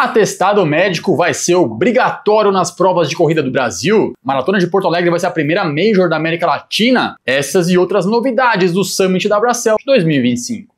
Atestado médico vai ser obrigatório nas provas de corrida do Brasil? Maratona de Porto Alegre vai ser a primeira Major da América Latina? Essas e outras novidades do Summit da Bracell 2025.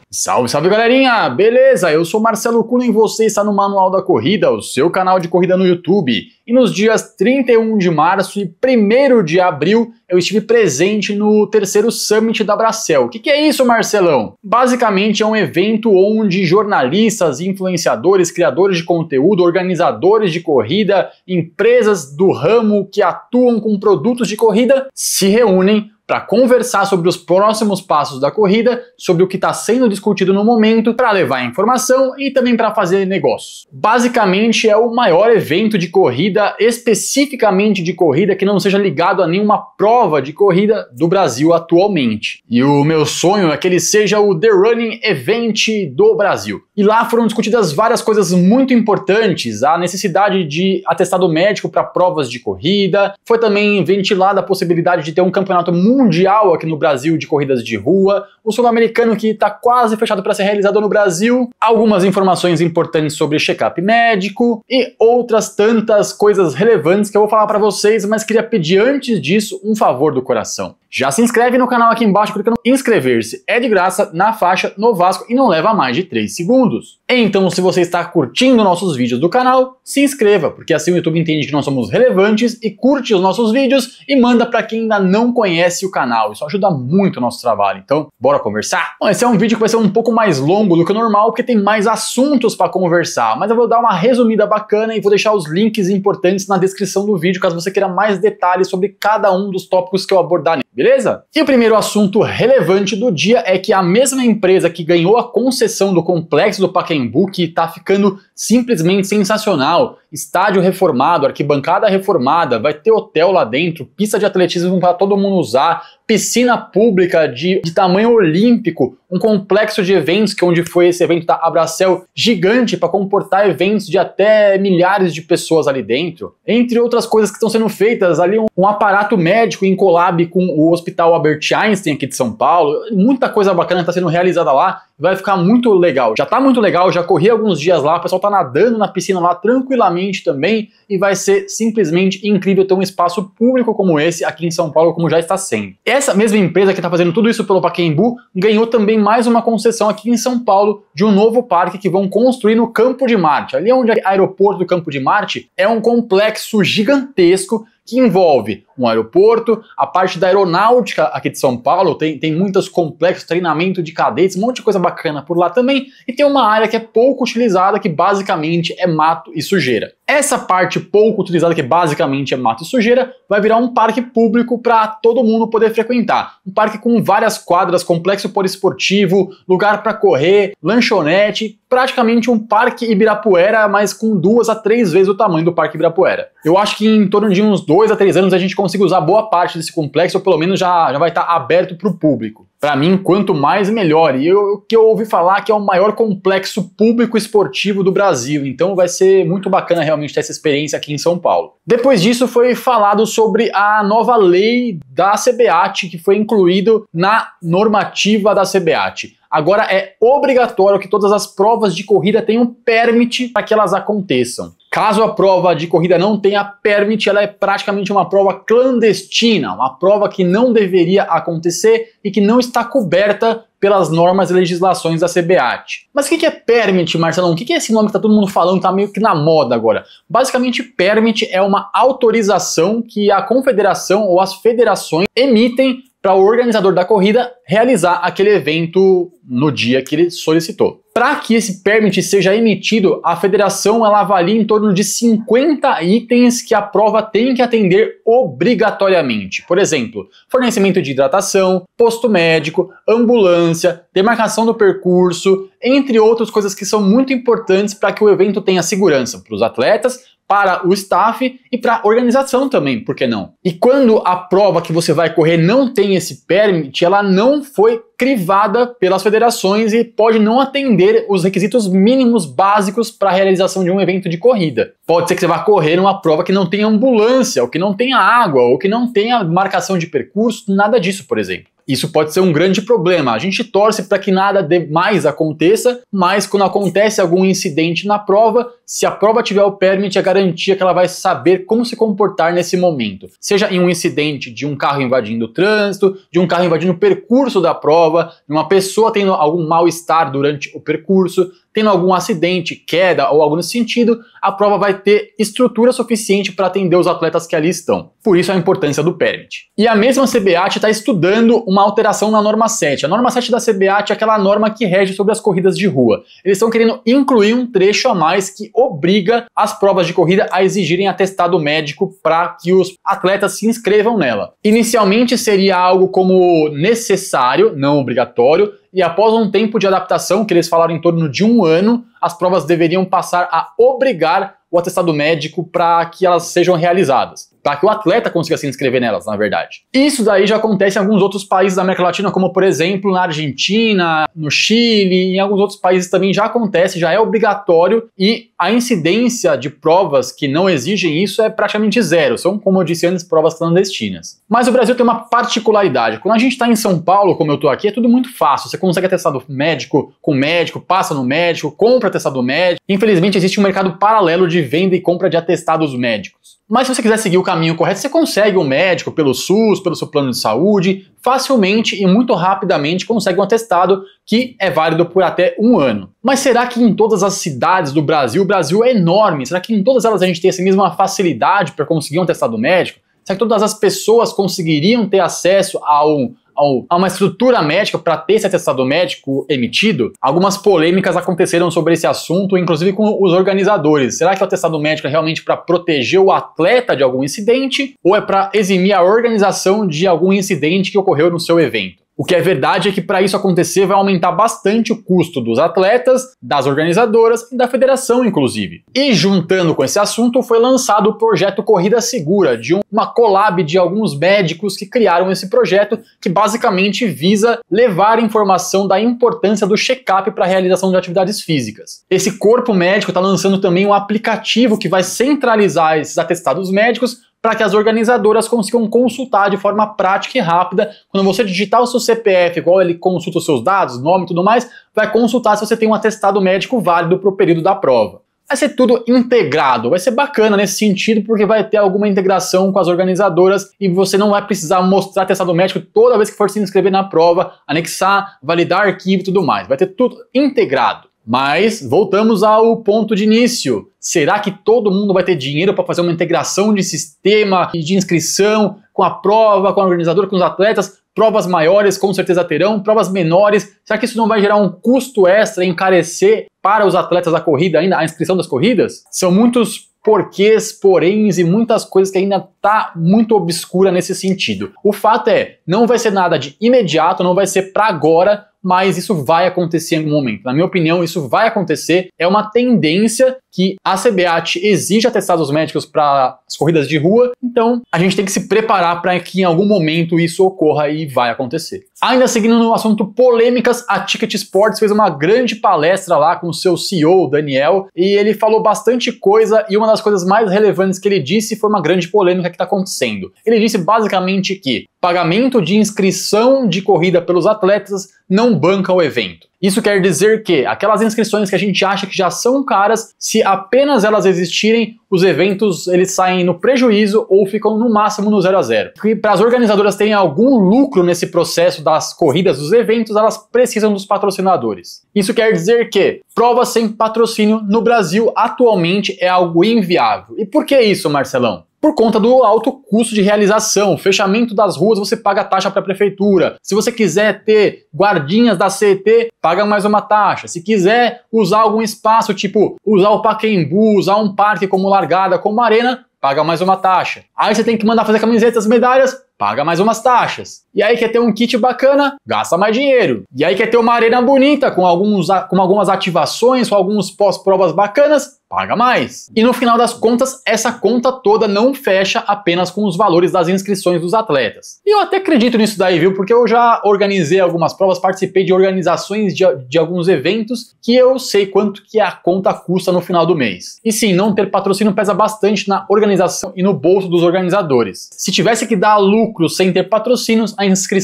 Salve, salve galerinha! Beleza? Eu sou Marcelo Cunha e você está no Manual da Corrida, o seu canal de corrida no YouTube. E nos dias 31 de março e 1º de abril eu estive presente no terceiro Summit da Bracell. O que é isso, Marcelão? Basicamente é um evento onde jornalistas, influenciadores, criadores de conteúdo, organizadores de corrida, empresas do ramo que atuam com produtos de corrida se reúnem para conversar sobre os próximos passos da corrida, sobre o que está sendo discutido no momento, para levar informação e também para fazer negócios. Basicamente é o maior evento de corrida, especificamente de corrida, que não seja ligado a nenhuma prova de corrida do Brasil atualmente. E o meu sonho é que ele seja o The Running Event do Brasil. E lá foram discutidas várias coisas muito importantes, a necessidade de atestado médico para provas de corrida, foi também ventilada a possibilidade de ter um campeonato mundial aqui no Brasil de corridas de rua, o sul-americano que está quase fechado para ser realizado no Brasil, algumas informações importantes sobre check-up médico e outras tantas coisas relevantes que eu vou falar para vocês, mas queria pedir antes disso um favor do coração. Já se inscreve no canal aqui embaixo clicando em inscrever-se, é de graça, na faixa, no Vasco e não leva mais de 3 segundos. Então, se você está curtindo nossos vídeos do canal, se inscreva, porque assim o YouTube entende que nós somos relevantes e curte os nossos vídeos e manda para quem ainda não conhece o canal. Isso ajuda muito o nosso trabalho, então bora conversar? Bom, esse é um vídeo que vai ser um pouco mais longo do que o normal, porque tem mais assuntos para conversar, mas eu vou dar uma resumida bacana e vou deixar os links importantes na descrição do vídeo, caso você queira mais detalhes sobre cada um dos tópicos que eu abordar nele. Beleza? E o primeiro assunto relevante do dia é que a mesma empresa que ganhou a concessão do complexo do Pacaembu, que está ficando simplesmente sensacional, estádio reformado, arquibancada reformada, vai ter hotel lá dentro, pista de atletismo para todo mundo usar, piscina pública de tamanho olímpico, um complexo de eventos, que onde foi esse evento da Bracell, gigante para comportar eventos de até milhares de pessoas ali dentro. Entre outras coisas que estão sendo feitas, ali um aparato médico em collab com o Hospital Albert Einstein aqui de São Paulo, muita coisa bacana está sendo realizada lá, vai ficar muito legal. Já tá muito legal, já corri alguns dias lá, o pessoal tá nadando na piscina lá tranquilamente também e vai ser simplesmente incrível ter um espaço público como esse aqui em São Paulo, como já está sendo. Essa mesma empresa que tá fazendo tudo isso pelo Pacaembu ganhou também mais uma concessão aqui em São Paulo de um novo parque que vão construir no Campo de Marte. Ali onde é o aeroporto do Campo de Marte é um complexo gigantesco que envolve um aeroporto, a parte da aeronáutica aqui de São Paulo, tem muitos complexos, treinamento de cadetes, um monte de coisa bacana por lá também, e tem uma área que é pouco utilizada, que basicamente é mato e sujeira. Essa parte pouco utilizada, que basicamente é mato e sujeira, vai virar um parque público para todo mundo poder frequentar. Um parque com várias quadras, complexo poliesportivo, lugar para correr, lanchonete, praticamente um parque Ibirapuera, mas com 2 a 3 vezes o tamanho do parque Ibirapuera. Eu acho que em torno de uns 2 a 3 anos a gente consiga usar boa parte desse complexo, ou pelo menos já vai estar aberto para o público. Para mim, quanto mais melhor. E o que eu ouvi falar que é o maior complexo público esportivo do Brasil. Então vai ser muito bacana realmente ter essa experiência aqui em São Paulo. Depois disso foi falado sobre a nova lei da CBAT, que foi incluído na normativa da CBAT. Agora é obrigatório que todas as provas de corrida tenham permit para que elas aconteçam. Caso a prova de corrida não tenha permit, ela é praticamente uma prova clandestina, uma prova que não deveria acontecer e que não está coberta pelas normas e legislações da CBAT. Mas o que é permit, Marcelão? O que é esse nome que está todo mundo falando, está meio que na moda agora? Basicamente, permit é uma autorização que a confederação ou as federações emitem para o organizador da corrida realizar aquele evento no dia que ele solicitou. Para que esse permit seja emitido, a federação ela avalia em torno de 50 itens que a prova tem que atender obrigatoriamente. Por exemplo, fornecimento de hidratação, posto médico, ambulância, demarcação do percurso, entre outras coisas que são muito importantes para que o evento tenha segurança para os atletas, para o staff e para a organização também, por que não? E quando a prova que você vai correr não tem esse permit, ela não foi crivada pelas federações e pode não atender os requisitos mínimos básicos para a realização de um evento de corrida. Pode ser que você vá correr numa prova que não tenha ambulância, ou que não tenha água, ou que não tenha marcação de percurso, nada disso, por exemplo. Isso pode ser um grande problema. A gente torce para que nada demais aconteça, mas quando acontece algum incidente na prova, se a prova tiver o permit, é garantia que ela vai saber como se comportar nesse momento. Seja em um incidente de um carro invadindo o trânsito, de um carro invadindo o percurso da prova, de uma pessoa tendo algum mal-estar durante o percurso, tendo algum acidente, queda ou algo nesse sentido, a prova vai ter estrutura suficiente para atender os atletas que ali estão. Por isso a importância do permit. E a mesma CBAT está estudando uma alteração na norma 7. A norma 7 da CBAT é aquela norma que rege sobre as corridas de rua. Eles estão querendo incluir um trecho a mais que obriga as provas de corrida a exigirem atestado médico para que os atletas se inscrevam nela. Inicialmente seria algo como necessário, não obrigatório, e após um tempo de adaptação, que eles falaram em torno de 1 ano, as provas deveriam passar a obrigar o atestado médico para que elas sejam realizadas, para que o atleta consiga se inscrever nelas, na verdade. Isso daí já acontece em alguns outros países da América Latina, como por exemplo na Argentina, no Chile, em alguns outros países também já acontece, já é obrigatório, e a incidência de provas que não exigem isso é praticamente zero, são, como eu disse antes, provas clandestinas. Mas o Brasil tem uma particularidade: quando a gente está em São Paulo, como eu estou aqui, é tudo muito fácil, você consegue atestado médico com médico, passa no médico, compra atestado médico. Infelizmente existe um mercado paralelo de venda e compra de atestados médicos. Mas se você quiser seguir o caminho correto, você consegue um médico pelo SUS, pelo seu plano de saúde, facilmente e muito rapidamente consegue um atestado que é válido por até 1 ano. Mas será que em todas as cidades do Brasil, o Brasil é enorme, será que em todas elas a gente tem essa mesma facilidade para conseguir um atestado médico? Será que todas as pessoas conseguiriam ter acesso a uma estrutura médica para ter esse atestado médico emitido? Algumas polêmicas aconteceram sobre esse assunto, inclusive com os organizadores. Será que o atestado médico é realmente para proteger o atleta de algum incidente ou é para eximir a organização de algum incidente que ocorreu no seu evento? O que é verdade é que para isso acontecer vai aumentar bastante o custo dos atletas, das organizadoras e da federação, inclusive. E juntando com esse assunto, foi lançado o projeto Corrida Segura, de uma collab de alguns médicos que criaram esse projeto, que basicamente visa levar informação da importância do check-up para a realização de atividades físicas. Esse corpo médico está lançando também um aplicativo que vai centralizar esses atestados médicos para que as organizadoras consigam consultar de forma prática e rápida. Quando você digitar o seu CPF, igual ele consulta os seus dados, nome e tudo mais, vai consultar se você tem um atestado médico válido para o período da prova. Vai ser tudo integrado, vai ser bacana nesse sentido, porque vai ter alguma integração com as organizadoras e você não vai precisar mostrar atestado médico toda vez que for se inscrever na prova, anexar, validar arquivo e tudo mais. Vai ter tudo integrado. Mas voltamos ao ponto de início. Será que todo mundo vai ter dinheiro para fazer uma integração de sistema de inscrição com a prova, com a organizadora, com os atletas? Provas maiores com certeza terão, provas menores. Será que isso não vai gerar um custo extra, encarecer para os atletas da corrida ainda, a inscrição das corridas? São muitos porquês, poréns e muitas coisas que ainda tá muito obscura nesse sentido. O fato é, não vai ser nada de imediato, não vai ser para agora, mas isso vai acontecer em algum momento. Na minha opinião, isso vai acontecer. É uma tendência que a CBAT exige atestados médicos para as corridas de rua, então a gente tem que se preparar para que em algum momento isso ocorra e vai acontecer. Ainda seguindo no assunto polêmicas, a Ticket Sports fez uma grande palestra lá com o seu CEO, Daniel, e ele falou bastante coisa, e uma das coisas mais relevantes que ele disse foi uma grande polêmica que está acontecendo. Ele disse basicamente que pagamento de inscrição de corrida pelos atletas não banca o evento. Isso quer dizer que aquelas inscrições que a gente acha que já são caras, se apenas elas existirem, os eventos eles saem no prejuízo ou ficam no máximo no 0 a 0. E para as organizadoras terem algum lucro nesse processo das corridas, dos eventos, elas precisam dos patrocinadores. Isso quer dizer que provas sem patrocínio no Brasil atualmente é algo inviável. E por que isso, Marcelão? Por conta do alto custo de realização, fechamento das ruas, você paga taxa para a prefeitura. Se você quiser ter guardinhas da CET, paga mais uma taxa. Se quiser usar algum espaço, tipo usar o Pacaembu, usar um parque como Largada, como Arena, paga mais uma taxa. Aí você tem que mandar fazer camisetas, medalhas, paga mais umas taxas. E aí quer ter um kit bacana, gasta mais dinheiro. E aí quer ter uma arena bonita, com algumas ativações, com alguns pós-provas bacanas, paga mais. E no final das contas, essa conta toda não fecha apenas com os valores das inscrições dos atletas. E eu até acredito nisso daí, viu? Porque eu já organizei algumas provas, participei de organizações de alguns eventos que eu sei quanto que a conta custa no final do mês. E sim, não ter patrocínio pesa bastante na organização e no bolso dos organizadores. Se tivesse que dar lucro sem ter patrocínios,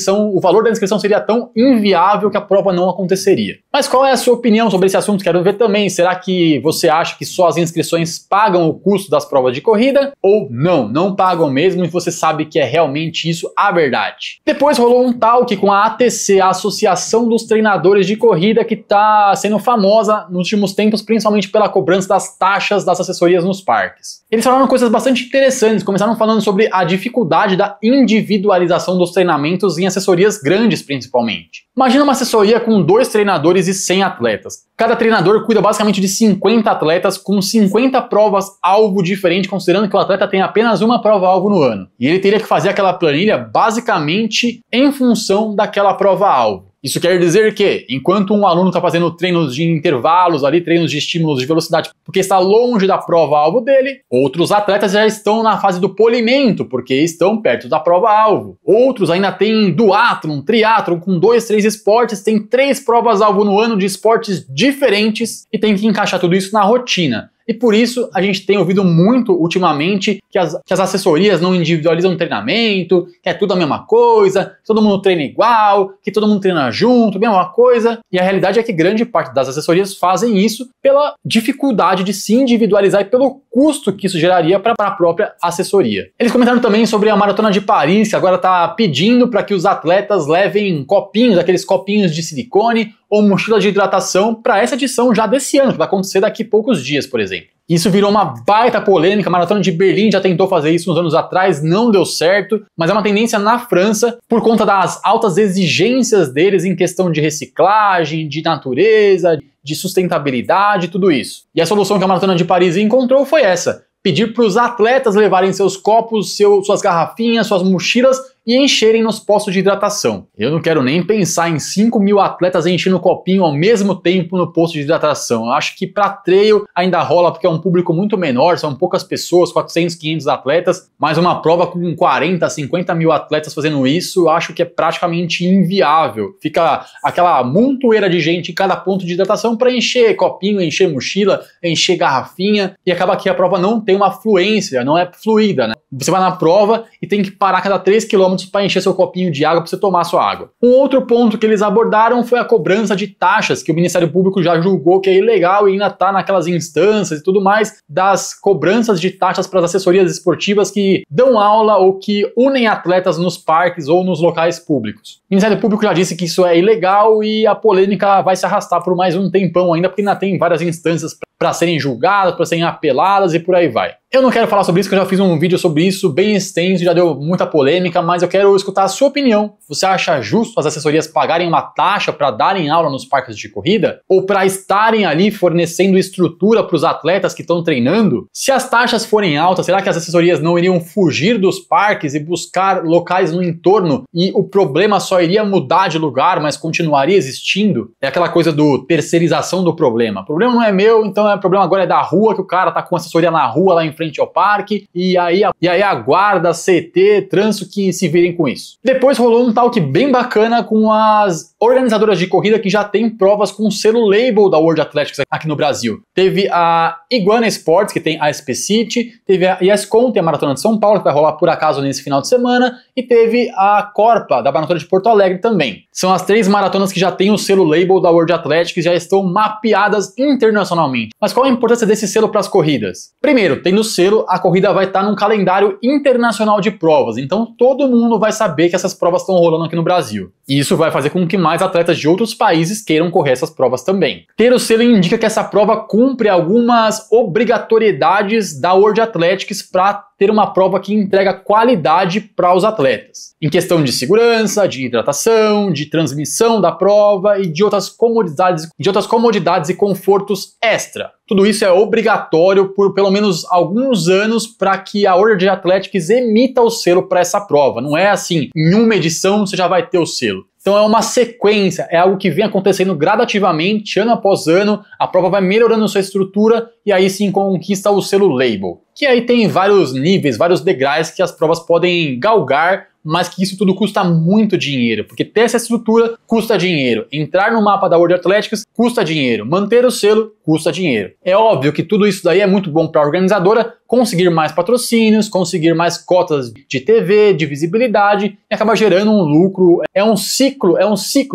o valor da inscrição seria tão inviável que a prova não aconteceria. Mas qual é a sua opinião sobre esse assunto? Quero ver também. Será que você acha que só as inscrições pagam o custo das provas de corrida? Ou não pagam mesmo e você sabe que é realmente isso a verdade? Depois rolou um talk com a ATC, a Associação dos Treinadores de Corrida, que está sendo famosa nos últimos tempos, principalmente pela cobrança das taxas das assessorias nos parques. Eles falaram coisas bastante interessantes, começaram falando sobre a dificuldade da individualização dos treinamentos em assessorias grandes, principalmente. Imagina uma assessoria com 2 treinadores e 100 atletas. Cada treinador cuida basicamente de 50 atletas com 50 provas-alvo diferentes, considerando que o atleta tem apenas uma prova-alvo no ano. E ele teria que fazer aquela planilha basicamente em função daquela prova-alvo. Isso quer dizer que, enquanto um aluno está fazendo treinos de intervalos ali, treinos de estímulos de velocidade, porque está longe da prova-alvo dele, outros atletas já estão na fase do polimento, porque estão perto da prova-alvo. Outros ainda têm duatlon, triatlon, com 2, 3 esportes, tem 3 provas-alvo no ano de esportes diferentes e tem que encaixar tudo isso na rotina. E por isso a gente tem ouvido muito ultimamente que as assessorias não individualizam o treinamento, que é tudo a mesma coisa, que todo mundo treina igual, que todo mundo treina junto, mesma coisa. E a realidade é que grande parte das assessorias fazem isso pela dificuldade de se individualizar e pelo custo que isso geraria para a própria assessoria. Eles comentaram também sobre a Maratona de Paris, que agora está pedindo para que os atletas levem copinhos, aqueles copinhos de silicone ou mochila de hidratação para essa edição já desse ano, que vai acontecer daqui a poucos dias, por exemplo. Isso virou uma baita polêmica. A Maratona de Berlim já tentou fazer isso uns anos atrás, não deu certo, mas é uma tendência na França por conta das altas exigências deles em questão de reciclagem, de natureza, de sustentabilidade, tudo isso. E a solução que a Maratona de Paris encontrou foi essa: pedir para os atletas levarem seus copos, suas garrafinhas, suas mochilas e encherem nos postos de hidratação. Eu não quero nem pensar em 5.000 atletas enchendo o copinho ao mesmo tempo no posto de hidratação. Eu acho que para trail ainda rola, porque é um público muito menor, são poucas pessoas, 400, 500 atletas, mas uma prova com 40, 50 mil atletas fazendo isso, eu acho que é praticamente inviável. Fica aquela montoeira de gente em cada ponto de hidratação para encher copinho, encher mochila, encher garrafinha, e acaba que a prova não tem uma fluência, não é fluida, né? Você vai na prova e tem que parar a cada 3 km para encher seu copinho de água para você tomar sua água. Um outro ponto que eles abordaram foi a cobrança de taxas, que o Ministério Público já julgou que é ilegal e ainda está naquelas instâncias e tudo mais, das cobranças de taxas para as assessorias esportivas que dão aula ou que unem atletas nos parques ou nos locais públicos. O Ministério Público já disse que isso é ilegal e a polêmica vai se arrastar por mais um tempão ainda, porque ainda tem várias instâncias para serem julgadas, para serem apeladas e por aí vai. Eu não quero falar sobre isso, porque eu já fiz um vídeo sobre isso bem extenso, já deu muita polêmica, mas eu quero escutar a sua opinião. Você acha justo as assessorias pagarem uma taxa para darem aula nos parques de corrida? Ou para estarem ali fornecendo estrutura para os atletas que estão treinando? Se as taxas forem altas, será que as assessorias não iriam fugir dos parques e buscar locais no entorno e o problema só iria mudar de lugar, mas continuaria existindo? É aquela coisa do terceirização do problema. O problema não é meu, então o problema agora é da rua, que o cara tá com assessoria na rua lá em frente ao parque, e aí a guarda, a CT, trânsito que se virem com isso. Depois rolou um talk bem bacana com as organizadoras de corrida que já tem provas com o selo label da World Athletics aqui no Brasil. Teve a Iguana Sports, que tem a SP City, teve a ESCOM, tem a Maratona de São Paulo, que vai rolar por acaso nesse final de semana, e teve a Corpa, da Maratona de Porto Alegre também. São as 3 maratonas que já têm o selo label da World Athletics e já estão mapeadas internacionalmente. Mas qual a importância desse selo para as corridas? Primeiro, tendo o selo, a corrida vai estar num calendário internacional de provas, então todo mundo vai saber que essas provas estão rolando aqui no Brasil. E isso vai fazer com que mais atletas de outros países queiram correr essas provas também. Ter o selo indica que essa prova cumpre algumas obrigatoriedades da World Athletics para ter uma prova que entrega qualidade para os atletas. Em questão de segurança, de hidratação, de transmissão da prova e de outras comodidades e confortos extra. Tudo isso é obrigatório por pelo menos alguns anos para que a World Athletics emita o selo para essa prova. Não é assim, em uma edição você já vai ter o selo. Então é uma sequência, é algo que vem acontecendo gradativamente, ano após ano, a prova vai melhorando sua estrutura e aí sim conquista o selo Label. Que aí tem vários níveis, vários degraus que as provas podem galgar, mas que isso tudo custa muito dinheiro, porque ter essa estrutura custa dinheiro, entrar no mapa da World Athletics custa dinheiro, manter o selo custa dinheiro. É óbvio que tudo isso daí é muito bom para a organizadora conseguir mais patrocínios, conseguir mais cotas de TV, de visibilidade e acaba gerando um lucro, é um ciclo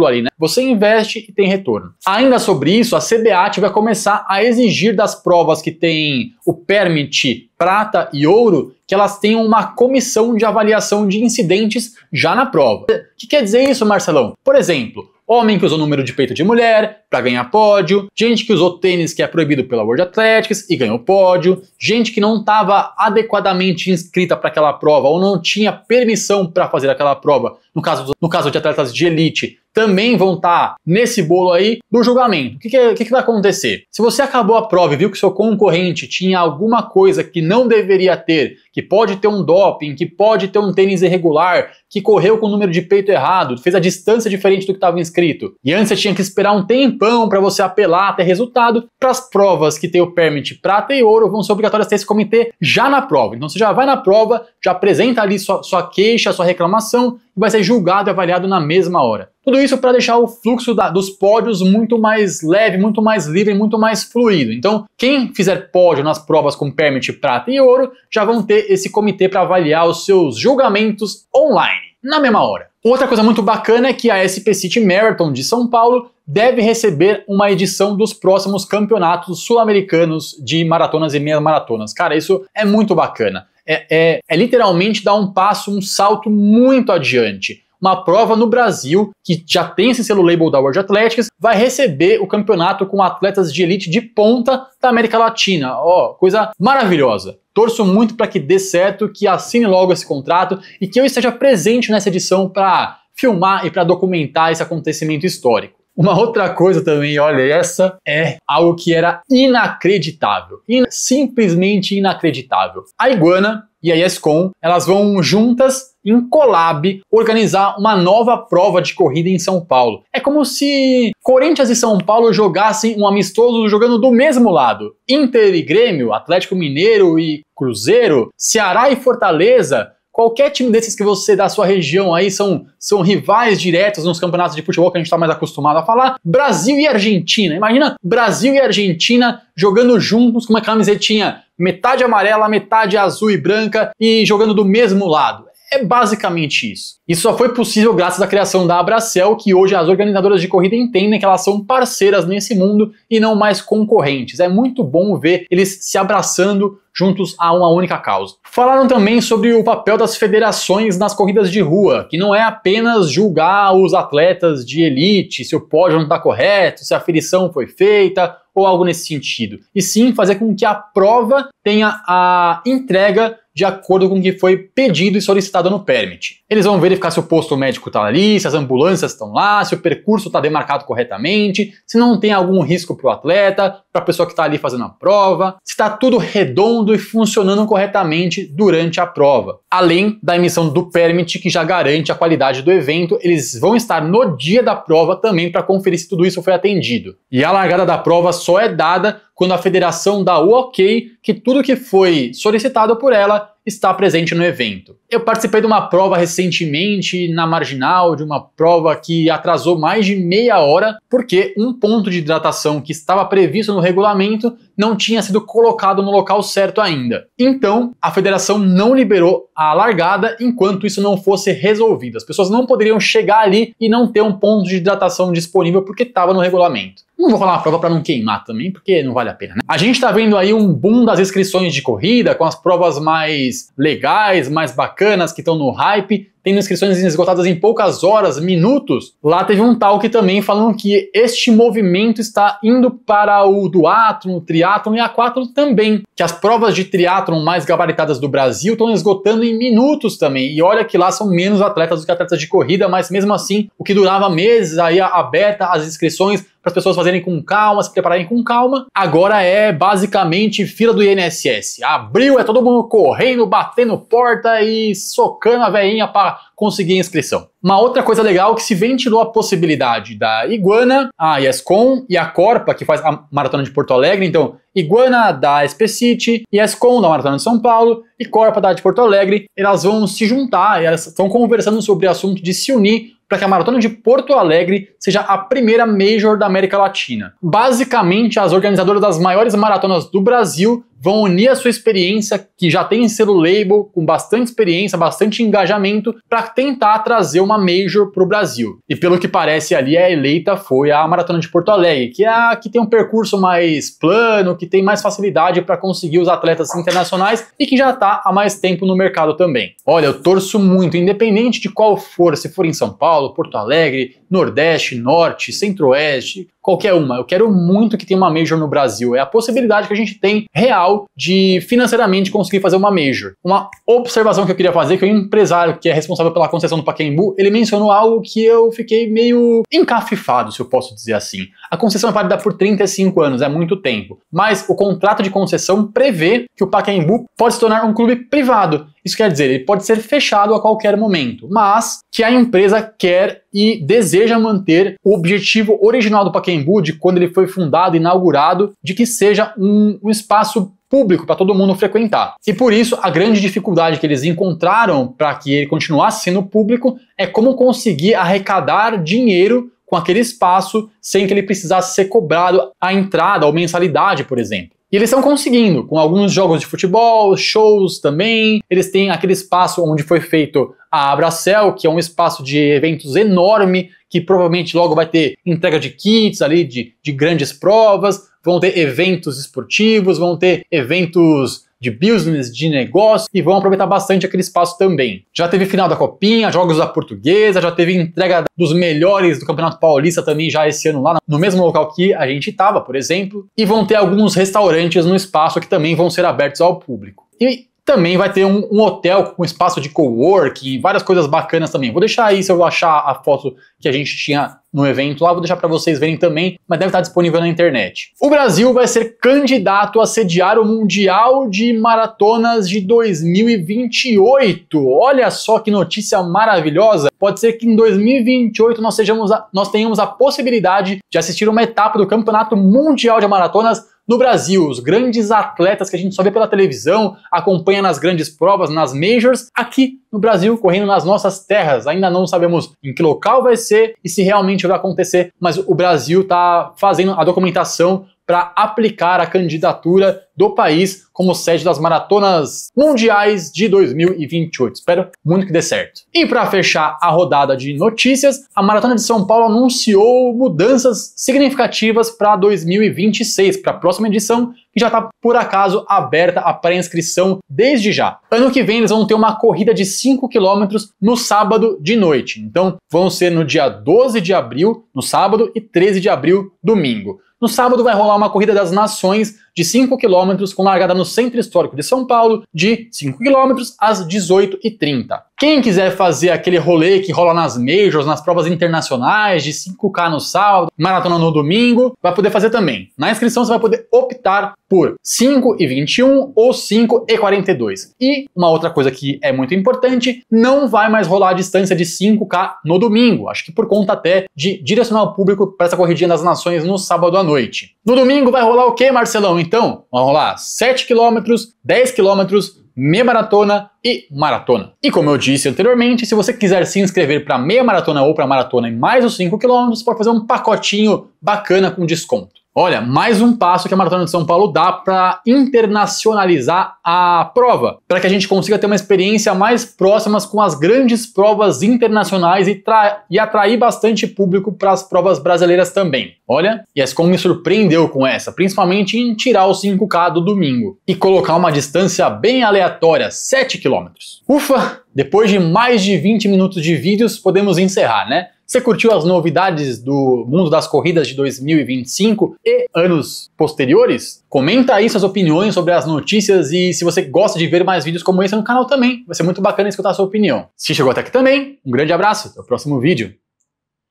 ali, né? Você investe e tem retorno. Ainda sobre isso, a CBAT vai começar a exigir das provas que tem o permit prata e ouro que elas tenham uma comissão de avaliação de incidentes já na prova. O que quer dizer isso, Marcelão? Por exemplo, homem que usou número de peito de mulher para ganhar pódio, gente que usou tênis que é proibido pela World Athletics e ganhou pódio, gente que não estava adequadamente inscrita para aquela prova ou não tinha permissão para fazer aquela prova, no caso de atletas de elite, também vão estar nesse bolo aí do julgamento. O que vai acontecer? Se você acabou a prova e viu que seu concorrente tinha alguma coisa que não deveria ter, que pode ter um doping, que pode ter um tênis irregular, que correu com o número de peito errado, fez a distância diferente do que estava inscrito, e antes você tinha que esperar um tempão para você apelar até resultado, para as provas que tem o permit prata e ouro vão ser obrigatórias ter esse comitê já na prova. Então você já vai na prova, já apresenta ali sua queixa, sua reclamação, e vai ser julgado e avaliado na mesma hora. Tudo isso para deixar o fluxo dos pódios muito mais leve, muito mais livre, muito mais fluido. Então, quem fizer pódio nas provas com permit prata e ouro, já vão ter esse comitê para avaliar os seus julgamentos online, na mesma hora. Outra coisa muito bacana é que a SP City Marathon de São Paulo deve receber uma edição dos próximos campeonatos sul-americanos de maratonas e meias maratonas. Cara, isso é muito bacana. É literalmente dar um passo, um salto muito adiante. Uma prova no Brasil, que já tem esse selo Label da World Athletics, vai receber o campeonato com atletas de elite de ponta da América Latina. Ó, coisa maravilhosa. Torço muito para que dê certo, que assine logo esse contrato e que eu esteja presente nessa edição para filmar e para documentar esse acontecimento histórico. Uma outra coisa também, olha, essa é algo que era inacreditável, simplesmente inacreditável. A Iguana e a YesCon, elas vão juntas, em collab, organizar uma nova prova de corrida em São Paulo. É como se Corinthians e São Paulo jogassem um amistoso jogando do mesmo lado. Inter e Grêmio, Atlético Mineiro e Cruzeiro, Ceará e Fortaleza. Qualquer time desses que você da sua região aí são rivais diretos nos campeonatos de futebol que a gente está mais acostumado a falar. Brasil e Argentina. Imagina Brasil e Argentina jogando juntos com uma camisetinha metade amarela, metade azul e branca e jogando do mesmo lado. É basicamente isso. Isso só foi possível graças à criação da Abracel, que hoje as organizadoras de corrida entendem que elas são parceiras nesse mundo e não mais concorrentes. É muito bom ver eles se abraçando juntos a uma única causa. Falaram também sobre o papel das federações nas corridas de rua, que não é apenas julgar os atletas de elite, se o pódio não está correto, se a aferição foi feita ou algo nesse sentido, e sim fazer com que a prova tenha a entrega de acordo com o que foi pedido e solicitado no permit. Eles vão verificar se o posto médico está ali, se as ambulâncias estão lá, se o percurso está demarcado corretamente, se não tem algum risco para o atleta, para a pessoa que está ali fazendo a prova, se está tudo redondo e funcionando corretamente durante a prova. Além da emissão do permit, que já garante a qualidade do evento, eles vão estar no dia da prova também para conferir se tudo isso foi atendido. E a largada da prova só é dada quando a federação dá o ok que tudo que foi solicitado por ela está presente no evento. Eu participei de uma prova recentemente na Marginal, de uma prova que atrasou mais de meia hora, porque um ponto de hidratação que estava previsto no regulamento não tinha sido colocado no local certo ainda. Então, a federação não liberou a largada enquanto isso não fosse resolvido. As pessoas não poderiam chegar ali e não ter um ponto de hidratação disponível porque estava no regulamento. Não vou falar uma prova para não queimar também, porque não vale a pena, né? A gente está vendo aí um boom das inscrições de corrida, com as provas mais legais, mais bacanas, que estão no hype, tendo inscrições esgotadas em poucas horas, minutos. Lá teve um talk também falando que este movimento está indo para o duatlon, o triatlon e aquatlon também, que as provas de triatlon mais gabaritadas do Brasil estão esgotando em minutos também, e olha que lá são menos atletas do que atletas de corrida, mas mesmo assim, o que durava meses aí aberta as inscrições para para as pessoas fazerem com calma, se prepararem com calma. Agora é basicamente fila do INSS. Abriu, é todo mundo correndo, batendo porta e socando a veinha para conseguir a inscrição. Uma outra coisa legal é que se ventilou a possibilidade da Iguana, a Yescom e a Corpa, que faz a Maratona de Porto Alegre. Então, Iguana da SP-City, Yescom da Maratona de São Paulo e Corpa da de Porto Alegre, elas vão se juntar, elas estão conversando sobre o assunto de se unir para que a Maratona de Porto Alegre seja a primeira Major da América Latina. Basicamente, as organizadoras das maiores maratonas do Brasil vão unir a sua experiência, que já tem selo label, com bastante experiência, bastante engajamento, para tentar trazer uma Major para o Brasil. E pelo que parece ali, a eleita foi a Maratona de Porto Alegre, que é a que tem um percurso mais plano, que tem mais facilidade para conseguir os atletas internacionais e que já está há mais tempo no mercado também. Olha, eu torço muito, independente de qual for, se for em São Paulo, Porto Alegre, Nordeste, Norte, Centro-Oeste, qualquer uma. Eu quero muito que tenha uma Major no Brasil. É a possibilidade que a gente tem real de financeiramente conseguir fazer uma Major. Uma observação que eu queria fazer, que o empresário que é responsável pela concessão do Pacaembu, ele mencionou algo que eu fiquei meio encafifado, se eu posso dizer assim. A concessão é válida por 35 anos, é muito tempo. Mas o contrato de concessão prevê que o Pacaembu pode se tornar um clube privado. Isso quer dizer, ele pode ser fechado a qualquer momento, mas que a empresa quer e deseja manter o objetivo original do Pacaembu, de quando ele foi fundado, inaugurado, de que seja um espaço público para todo mundo frequentar. E por isso, a grande dificuldade que eles encontraram para que ele continuasse sendo público é como conseguir arrecadar dinheiro com aquele espaço sem que ele precisasse ser cobrado a entrada ou mensalidade, por exemplo. E eles estão conseguindo, com alguns jogos de futebol, shows também. Eles têm aquele espaço onde foi feito a Abracel, que é um espaço de eventos enorme, que provavelmente logo vai ter entrega de kits ali, de grandes provas, vão ter eventos esportivos, vão ter eventos de business, de negócio, e vão aproveitar bastante aquele espaço também. Já teve final da Copinha, jogos da Portuguesa, já teve entrega dos melhores do Campeonato Paulista também já esse ano lá, no mesmo local que a gente estava, por exemplo, e vão ter alguns restaurantes no espaço que também vão ser abertos ao público. E também vai ter um hotel com espaço de coworking, várias coisas bacanas também. Vou deixar aí, se eu achar a foto que a gente tinha no evento lá, vou deixar para vocês verem também, mas deve estar disponível na internet. O Brasil vai ser candidato a sediar o Mundial de Maratonas de 2028. Olha só que notícia maravilhosa! Pode ser que em 2028 nós tenhamos a possibilidade de assistir uma etapa do Campeonato Mundial de Maratonas no Brasil. Os grandes atletas que a gente só vê pela televisão, acompanha nas grandes provas, nas majors, aqui no Brasil, correndo nas nossas terras. Ainda não sabemos em que local vai ser e se realmente vai acontecer, mas o Brasil está fazendo a documentação para aplicar a candidatura do país como sede das maratonas mundiais de 2028. Espero muito que dê certo. E para fechar a rodada de notícias, a Maratona de São Paulo anunciou mudanças significativas para 2026, para a próxima edição, que já está, por acaso, aberta a pré-inscrição desde já. Ano que vem eles vão ter uma corrida de 5 km no sábado de noite. Então vão ser no dia 12 de abril, no sábado, e 13 de abril, domingo. No sábado vai rolar uma Corrida das Nações de 5 km com largada no Centro Histórico de São Paulo de 5 km às 18h30. Quem quiser fazer aquele rolê que rola nas majors, nas provas internacionais de 5K no sábado, maratona no domingo, vai poder fazer também. Na inscrição você vai poder optar por 5h21 ou 5h42. E uma outra coisa que é muito importante, não vai mais rolar a distância de 5K no domingo. Acho que por conta até de direcionar o público para essa corridinha das nações no sábado à noite. No domingo vai rolar o quê, Marcelão? Então, vai rolar 7 km, 10 km, meia maratona e maratona. E como eu disse anteriormente, se você quiser se inscrever para meia maratona ou para maratona e mais os 5 km, pode fazer um pacotinho bacana com desconto. Olha, mais um passo que a Maratona de São Paulo dá para internacionalizar a prova, para que a gente consiga ter uma experiência mais próxima com as grandes provas internacionais e atrair bastante público para as provas brasileiras também. Olha, e a Yescom me surpreendeu com essa, principalmente em tirar o 5K do domingo e colocar uma distância bem aleatória, 7 km. Ufa! Depois de mais de 20 minutos de vídeos, podemos encerrar, né? Você curtiu as novidades do mundo das corridas de 2025 e anos posteriores? Comenta aí suas opiniões sobre as notícias e se você gosta de ver mais vídeos como esse no canal também. Vai ser muito bacana escutar a sua opinião. Se chegou até aqui também, um grande abraço, até o próximo vídeo.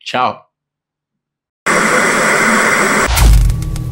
Tchau!